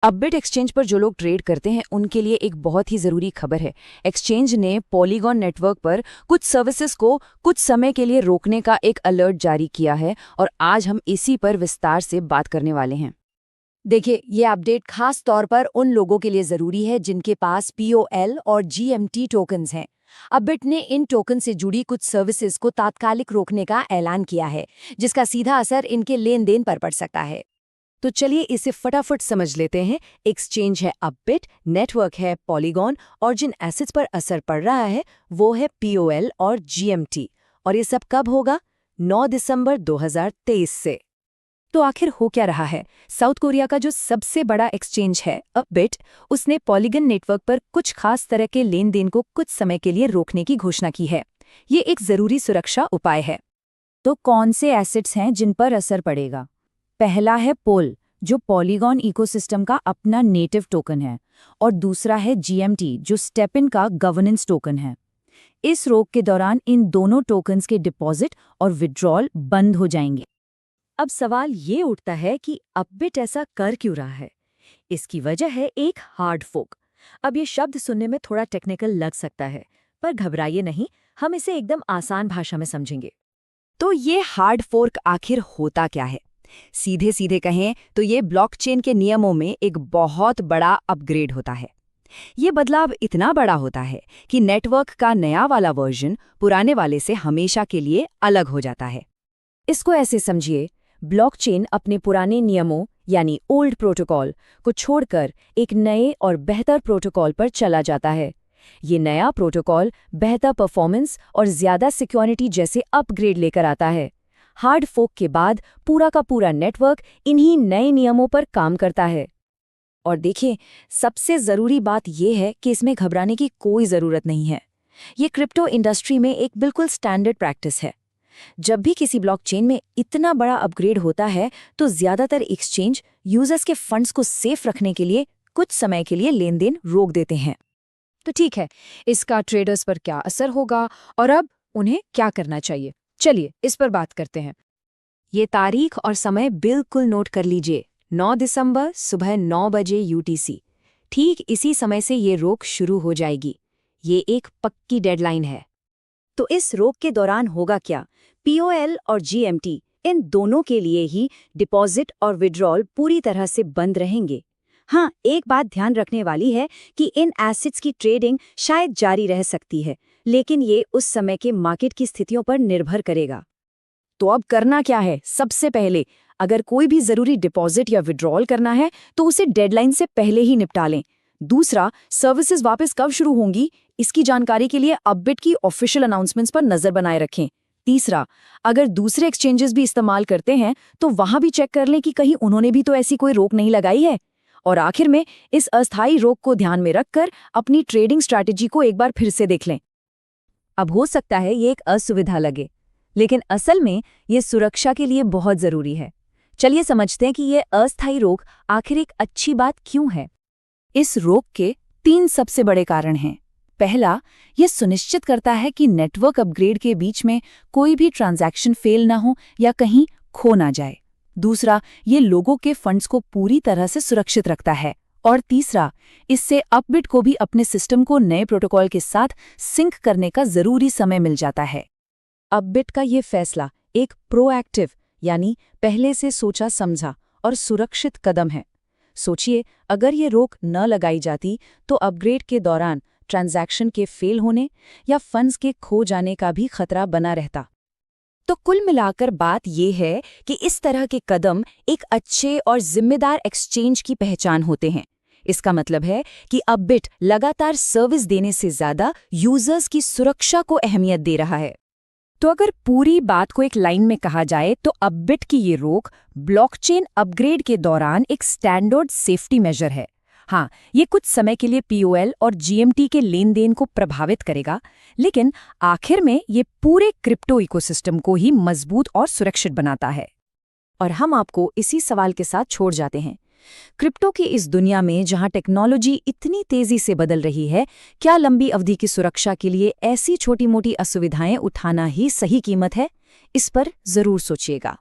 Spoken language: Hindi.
अपबिट एक्सचेंज पर जो लोग ट्रेड करते हैं उनके लिए एक बहुत ही ज़रूरी खबर है। एक्सचेंज ने पॉलीगॉन नेटवर्क पर कुछ सर्विसेज को कुछ समय के लिए रोकने का एक अलर्ट जारी किया है और आज हम इसी पर विस्तार से बात करने वाले हैं। देखिए, ये अपडेट खास तौर पर उन लोगों के लिए जरूरी है जिनके पास POL और GMT टोकन्स हैं। अपबिट ने इन टोकन से जुड़ी कुछ सर्विसेज को तात्कालिक रोकने का ऐलान किया है, जिसका सीधा असर इनके लेन देन पर पड़ सकता है। तो चलिए इसे फटाफट समझ लेते हैं। एक्सचेंज है अपबिट, नेटवर्क है पॉलीगॉन और जिन एसेट्स पर असर पड़ रहा है वो है POL और GMT। और ये सब कब होगा? 9 दिसंबर 2023 से। तो आखिर हो क्या रहा है? साउथ कोरिया का जो सबसे बड़ा एक्सचेंज है अपबिट, उसने पॉलीगन नेटवर्क पर कुछ खास तरह के लेन देन को कुछ समय के लिए रोकने की घोषणा की है। ये एक जरूरी सुरक्षा उपाय है। तो कौन से एसेट्स हैं जिन पर असर पड़ेगा? पहला है पोल, जो पॉलीगॉन इकोसिस्टम का अपना नेटिव टोकन है, और दूसरा है GMT, जो स्टेपिन का गवर्नेंस टोकन है। इस रोक के दौरान इन दोनों टोकन्स के डिपॉजिट और विड्रॉल बंद हो जाएंगे। अब सवाल ये उठता है कि अपबिट ऐसा कर क्यों रहा है? इसकी वजह है एक हार्ड फोर्क। अब ये शब्द सुनने में थोड़ा टेक्निकल लग सकता है, पर घबराइए नहीं, हम इसे एकदम आसान भाषा में समझेंगे। तो ये हार्ड फोर्क आखिर होता क्या है? सीधे सीधे कहें तो ये ब्लॉकचेन के नियमों में एक बहुत बड़ा अपग्रेड होता है। ये बदलाव इतना बड़ा होता है कि नेटवर्क का नया वाला वर्जन पुराने वाले से हमेशा के लिए अलग हो जाता है। इसको ऐसे समझिए, ब्लॉकचेन अपने पुराने नियमों यानी ओल्ड प्रोटोकॉल को छोड़कर एक नए और बेहतर प्रोटोकॉल पर चला जाता है। ये नया प्रोटोकॉल बेहतर परफॉर्मेंस और ज़्यादा सिक्योरिटी जैसे अपग्रेड लेकर आता है। हार्ड फोर्क के बाद पूरा का पूरा नेटवर्क इन्हीं नए नियमों पर काम करता है। और देखिए, सबसे ज़रूरी बात यह है कि इसमें घबराने की कोई ज़रूरत नहीं है। ये क्रिप्टो इंडस्ट्री में एक बिल्कुल स्टैंडर्ड प्रैक्टिस है। जब भी किसी ब्लॉकचेन में इतना बड़ा अपग्रेड होता है तो ज़्यादातर एक्सचेंज यूजर्स के फंड्स को सेफ रखने के लिए कुछ समय के लिए लेन देन रोक देते हैं। तो ठीक है, इसका ट्रेडर्स पर क्या असर होगा और अब उन्हें क्या करना चाहिए? चलिए इस पर बात करते हैं। ये तारीख और समय बिल्कुल नोट कर लीजिए, 9 दिसंबर सुबह 9 बजे UTC। ठीक इसी समय से ये रोक शुरू हो जाएगी। ये एक पक्की डेडलाइन है। तो इस रोक के दौरान होगा क्या? POL और GMT, इन दोनों के लिए ही डिपॉजिट और विड्रॉल पूरी तरह से बंद रहेंगे। हाँ, एक बात ध्यान रखने वाली है कि इन एसेट्स की ट्रेडिंग शायद जारी रह सकती है, लेकिन ये उस समय के मार्केट की स्थितियों पर निर्भर करेगा। तो अब करना क्या है? सबसे पहले, अगर कोई भी ज़रूरी डिपॉजिट या विड्रॉल करना है तो उसे डेडलाइन से पहले ही निपटा लें। दूसरा, सर्विसेज वापस कब शुरू होंगी, इसकी जानकारी के लिए अपबिट की ऑफिशियल अनाउंसमेंट्स पर नज़र बनाए रखें। तीसरा, अगर दूसरे एक्सचेंजेस भी इस्तेमाल करते हैं तो वहां भी चेक कर लें कि कहीं उन्होंने भी तो ऐसी कोई रोक नहीं लगाई है। और आखिर में, इस अस्थायी रोक को ध्यान में रखकर अपनी ट्रेडिंग स्ट्रैटेजी को एक बार फिर से देख लें। अब हो सकता है ये एक असुविधा लगे, लेकिन असल में ये सुरक्षा के लिए बहुत ज़रूरी है। चलिए समझते हैं कि ये अस्थायी रोक आखिर एक अच्छी बात क्यों है। इस रोक के 3 सबसे बड़े कारण हैं। पहला, यह सुनिश्चित करता है कि नेटवर्क अपग्रेड के बीच में कोई भी ट्रांजैक्शन फेल ना हो या कहीं खो ना जाए। दूसरा, ये लोगों के फंड्स को पूरी तरह से सुरक्षित रखता है। और तीसरा, इससे अपबिट को भी अपने सिस्टम को नए प्रोटोकॉल के साथ सिंक करने का ज़रूरी समय मिल जाता है। अपबिट का ये फैसला एक प्रोएक्टिव यानी पहले से सोचा समझा और सुरक्षित कदम है। सोचिए, अगर ये रोक न लगाई जाती तो अपग्रेड के दौरान ट्रांजैक्शन के फेल होने या फंड्स के खो जाने का भी खतरा बना रहता। तो कुल मिलाकर बात यह है कि इस तरह के कदम एक अच्छे और जिम्मेदार एक्सचेंज की पहचान होते हैं। इसका मतलब है कि अपबिट लगातार सर्विस देने से ज़्यादा यूजर्स की सुरक्षा को अहमियत दे रहा है। तो अगर पूरी बात को एक लाइन में कहा जाए तो अपबिट की ये रोक ब्लॉकचेन अपग्रेड के दौरान एक स्टैंडर्ड सेफ्टी मेजर है। हाँ, ये कुछ समय के लिए POL और GMT के लेन देन को प्रभावित करेगा, लेकिन आखिर में ये पूरे क्रिप्टो इकोसिस्टम को ही मजबूत और सुरक्षित बनाता है। और हम आपको इसी सवाल के साथ छोड़ जाते हैं। क्रिप्टो की इस दुनिया में जहां टेक्नोलॉजी इतनी तेजी से बदल रही है, क्या लंबी अवधि की सुरक्षा के लिए ऐसी छोटी-मोटी असुविधाएं उठाना ही सही कीमत है? इस पर जरूर सोचिएगा।